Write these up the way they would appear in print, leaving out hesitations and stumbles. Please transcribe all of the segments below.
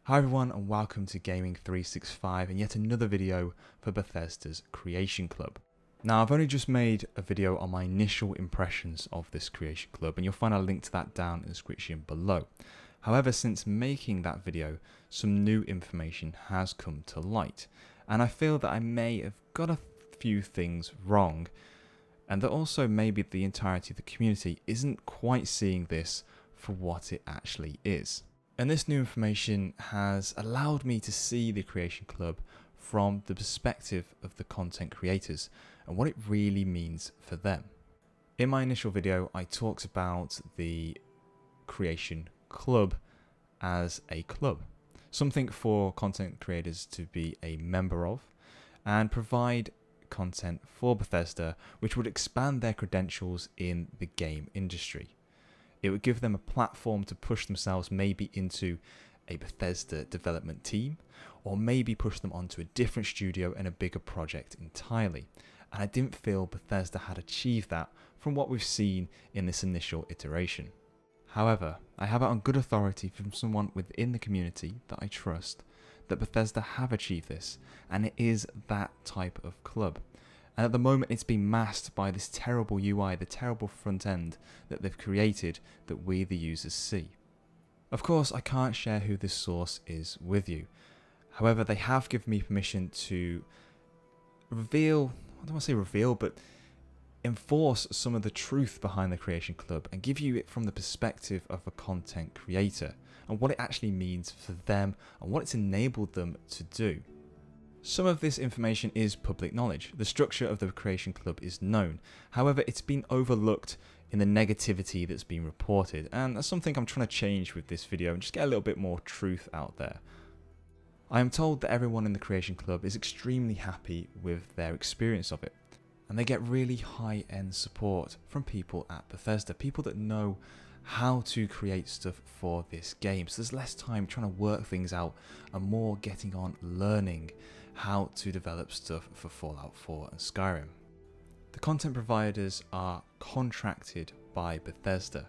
Hi everyone and welcome to Gaming365 and yet another video for Bethesda's Creation Club. Now I've only just made a video on my initial impressions of this Creation Club and you'll find a link to that down in the description below. However, since making that video, some new information has come to light and I feel that I may have got a few things wrong and that also maybe the entirety of the community isn't quite seeing this for what it actually is. And this new information has allowed me to see the Creation Club from the perspective of the content creators and what it really means for them. In my initial video, I talked about the Creation Club as a club, something for content creators to be a member of and provide content for Bethesda which would expand their credentials in the game industry. It would give them a platform to push themselves maybe into a Bethesda development team or maybe push them onto a different studio and a bigger project entirely. And I didn't feel Bethesda had achieved that from what we've seen in this initial iteration. However, I have it on good authority from someone within the community that I trust that Bethesda have achieved this and it is that type of club. And at the moment it's been masked by this terrible UI, the terrible front end that they've created that we the users see. Of course I can't share who this source is with you. However, they have given me permission to reveal, I don't want to say reveal, but enforce some of the truth behind the Creation Club and give you it from the perspective of a content creator and what it actually means for them and what it's enabled them to do. Some of this information is public knowledge. The structure of the Creation Club is known. However, it's been overlooked in the negativity that's been reported, and that's something I'm trying to change with this video and just get a little bit more truth out there. I am told that everyone in the Creation Club is extremely happy with their experience of it, and they get really high-end support from people at Bethesda, people that know how to create stuff for this game. So there's less time trying to work things out and more getting on learning how to develop stuff for Fallout 4 and Skyrim. The content providers are contracted by Bethesda,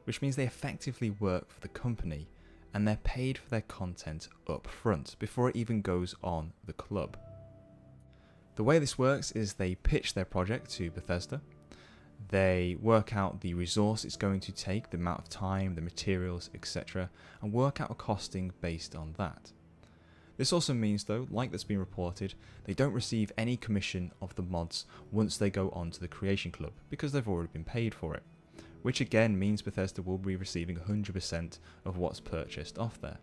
which means they effectively work for the company and they're paid for their content up front before it even goes on the club. The way this works is they pitch their project to Bethesda, they work out the resource it's going to take, the amount of time, the materials, etc., and work out a costing based on that. This also means though, like that's been reported, they don't receive any commission of the mods once they go on to the Creation Club because they've already been paid for it, which again means Bethesda will be receiving 100% of what's purchased off there.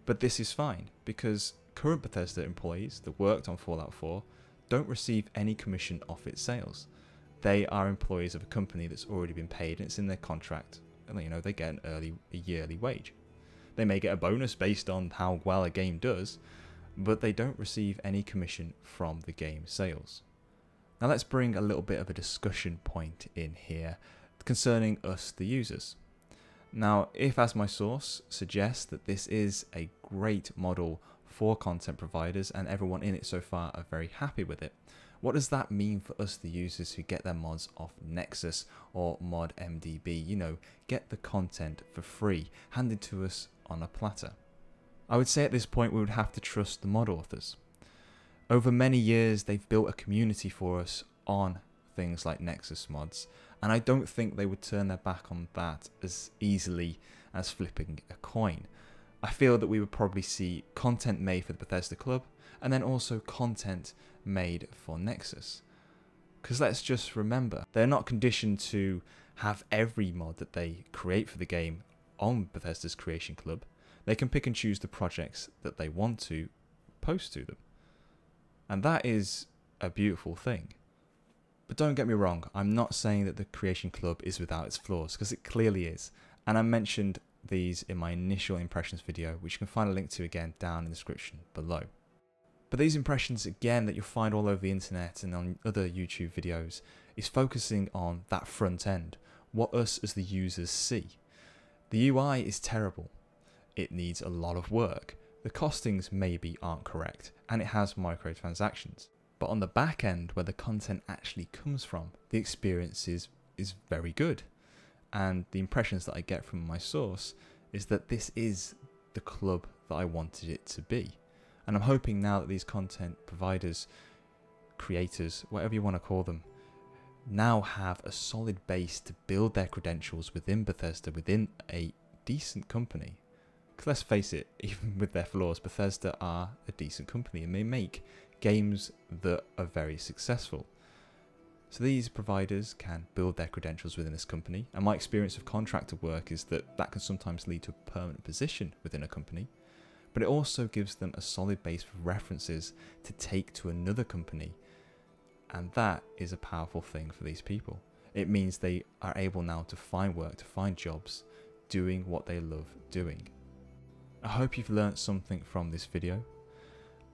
But this is fine because current Bethesda employees that worked on Fallout 4 don't receive any commission off its sales. They are employees of a company that's already been paid and it's in their contract, and you know, they get a yearly wage. They may get a bonus based on how well a game does, but they don't receive any commission from the game sales. Now let's bring a little bit of a discussion point in here concerning us the users. Now if, as my source suggests, that this is a great model for content providers and everyone in it so far are very happy with it, what does that mean for us the users who get their mods off Nexus or ModMDB? You know, get the content for free, handed to us on a platter. I would say at this point we would have to trust the mod authors. Over many years they've built a community for us on things like Nexus mods, and I don't think they would turn their back on that as easily as flipping a coin. I feel that we would probably see content made for the Bethesda Club and then also content made for Nexus. Because let's just remember, they're not conditioned to have every mod that they create for the game on Bethesda's Creation Club. They can pick and choose the projects that they want to post to them. And that is a beautiful thing. But don't get me wrong, I'm not saying that the Creation Club is without its flaws, because it clearly is. And I mentioned these in my initial impressions video, which you can find a link to again down in the description below. But these impressions again that you'll find all over the internet and on other YouTube videos is focusing on that front end, what us as the users see. The UI is terrible. It needs a lot of work. The costings maybe aren't correct and it has microtransactions. But on the back end where the content actually comes from, the experience is very good. And the impressions that I get from my source is that this is the club that I wanted it to be. And I'm hoping now that these content providers, creators, whatever you want to call them, now have a solid base to build their credentials within Bethesda, within a decent company. Because let's face it, even with their flaws, Bethesda are a decent company and they make games that are very successful. So these providers can build their credentials within this company, and my experience of contractor work is that that can sometimes lead to a permanent position within a company, but it also gives them a solid base for references to take to another company, and that is a powerful thing for these people. It means they are able now to find work, to find jobs, doing what they love doing. I hope you've learned something from this video.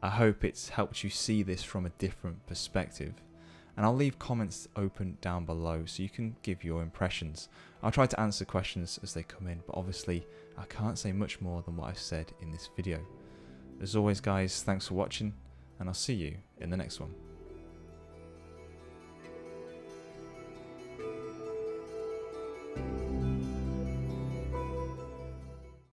I hope it's helped you see this from a different perspective. And I'll leave comments open down below so you can give your impressions. I'll try to answer questions as they come in, but obviously I can't say much more than what I've said in this video. As always guys, thanks for watching, and I'll see you in the next one.